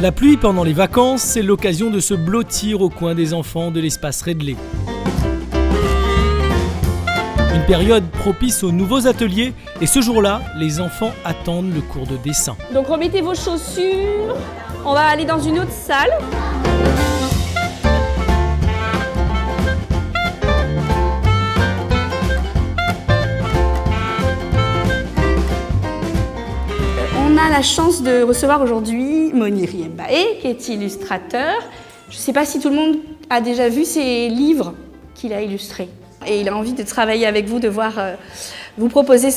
La pluie pendant les vacances, c'est l'occasion de se blottir au coin des enfants de l'espace Redley. Une période propice aux nouveaux ateliers et ce jour-là, les enfants attendent le cours de dessin. Donc remettez vos chaussures, on va aller dans une autre salle. On a la chance de recevoir aujourd'hui Moniri Mbaé, qui est illustrateur. Je ne sais pas si tout le monde a déjà vu ses livres qu'il a illustrés. Et il a envie de travailler avec vous, de vous proposer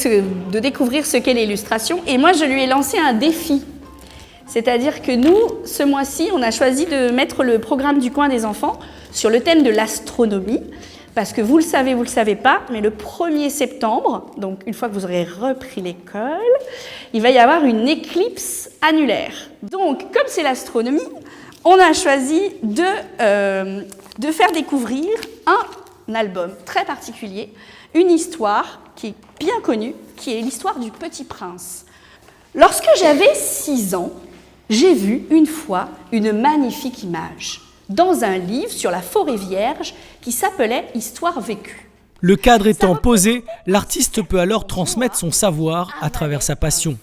de découvrir ce qu'est l'illustration. Et moi, je lui ai lancé un défi. C'est-à-dire que nous, ce mois-ci, on a choisi de mettre le programme du coin des enfants sur le thème de l'astronomie. Parce que vous le savez pas, mais le 1er septembre, donc une fois que vous aurez repris l'école, il va y avoir une éclipse annulaire. Donc, comme c'est l'astronomie, on a choisi de faire découvrir un album très particulier, une histoire qui est bien connue, qui est l'histoire du Petit Prince. Lorsque j'avais 6 ans, j'ai vu une fois une magnifique image dans un livre sur la forêt vierge qui s'appelait « Histoire vécue ». Le cadre étant posé, l'artiste peut alors transmettre son savoir à travers sa passion.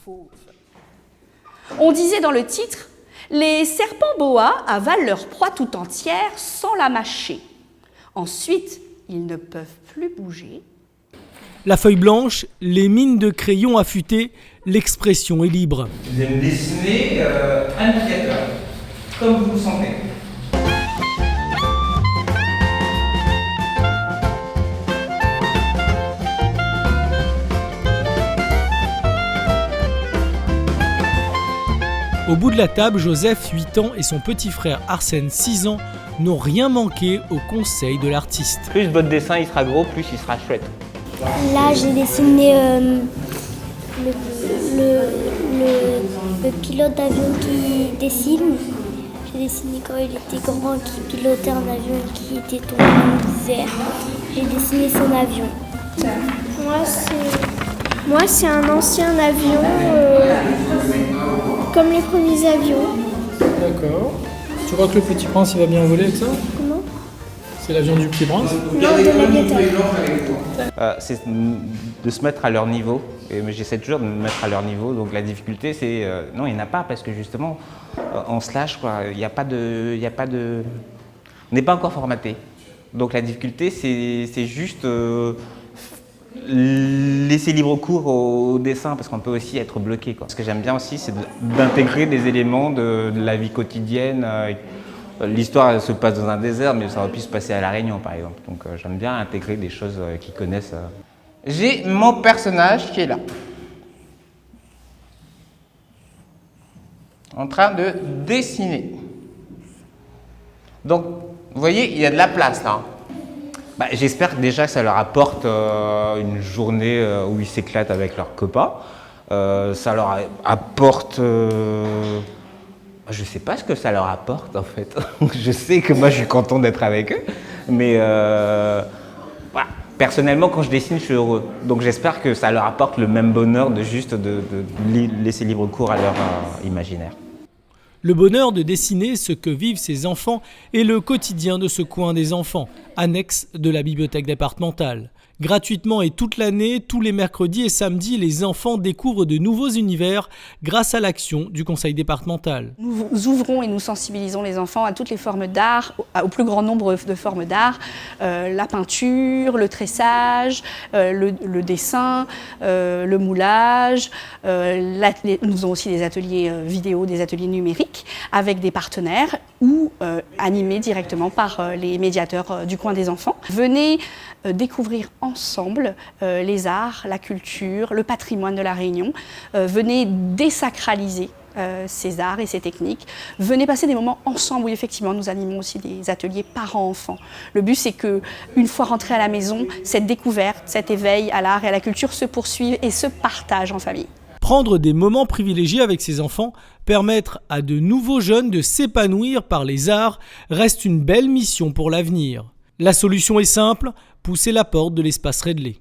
On disait dans le titre « Les serpents boas avalent leur proie tout entière sans la mâcher. Ensuite, ils ne peuvent plus bouger. » La feuille blanche, les mines de crayon affûtées, l'expression est libre. Vous allez me dessiner un navigateur, comme vous le sentez. Au bout de la table, Joseph, 8 ans, et son petit frère Arsène, 6 ans, n'ont rien manqué au conseil de l'artiste. Plus votre dessin il sera gros, plus il sera chouette. Là, j'ai dessiné le pilote d'avion qui dessine. J'ai dessiné quand il était grand, qui pilotait un avion qui était tombé dans les airs. J'ai dessiné son avion. Moi, c'est un ancien avion, comme les premiers avions. D'accord. Tu crois que le Petit Prince il va bien voler avec ça? Comment? C'est l'avion du Petit Prince? Non, de l'aviateur. C'est de se mettre à leur niveau. Et j'essaie toujours de me mettre à leur niveau. Donc la difficulté, c'est non, il n'y en a pas parce que justement, on se lâche quoi. Il n'y a pas de, on n'est pas encore formaté. Donc la difficulté, c'est juste laisser libre cours au dessin parce qu'on peut aussi être bloqué quoi. Ce que j'aime bien aussi, c'est d'intégrer des éléments de la vie quotidienne. L'histoire elle se passe dans un désert, mais ça aurait pu se passer à La Réunion par exemple. Donc j'aime bien intégrer des choses qu'ils connaissent. J'ai mon personnage qui est là, en train de dessiner. Donc vous voyez, il y a de la place là. J'espère déjà que ça leur apporte une journée où ils s'éclatent avec leurs copains. Ça leur apporte... je ne sais pas ce que ça leur apporte en fait. Je sais que moi je suis content d'être avec eux. Mais voilà. Personnellement quand je dessine je suis heureux. Donc j'espère que ça leur apporte le même bonheur de juste de laisser libre cours à leur imaginaire. Le bonheur de dessiner ce que vivent ces enfants est le quotidien de ce coin des enfants, annexe de la bibliothèque départementale. Gratuitement et toute l'année, tous les mercredis et samedis, les enfants découvrent de nouveaux univers grâce à l'action du conseil départemental. Nous ouvrons et nous sensibilisons les enfants à toutes les formes d'art, au plus grand nombre de formes d'art, la peinture, le tressage, le dessin, le moulage. Nous avons aussi des ateliers vidéo, des ateliers numériques avec des partenaires ou animés directement par les médiateurs du coin des enfants. Venez découvrir ensemble les arts, la culture, le patrimoine de La Réunion. Venez désacraliser ces arts et ces techniques. Venez passer des moments ensemble où effectivement nous animons aussi des ateliers parents-enfants. Le but c'est que une fois rentrés à la maison, cette découverte, cet éveil à l'art et à la culture se poursuive et se partagent en famille. Prendre des moments privilégiés avec ses enfants, permettre à de nouveaux jeunes de s'épanouir par les arts reste une belle mission pour l'avenir. La solution est simple, pousser la porte de l'espace Redley.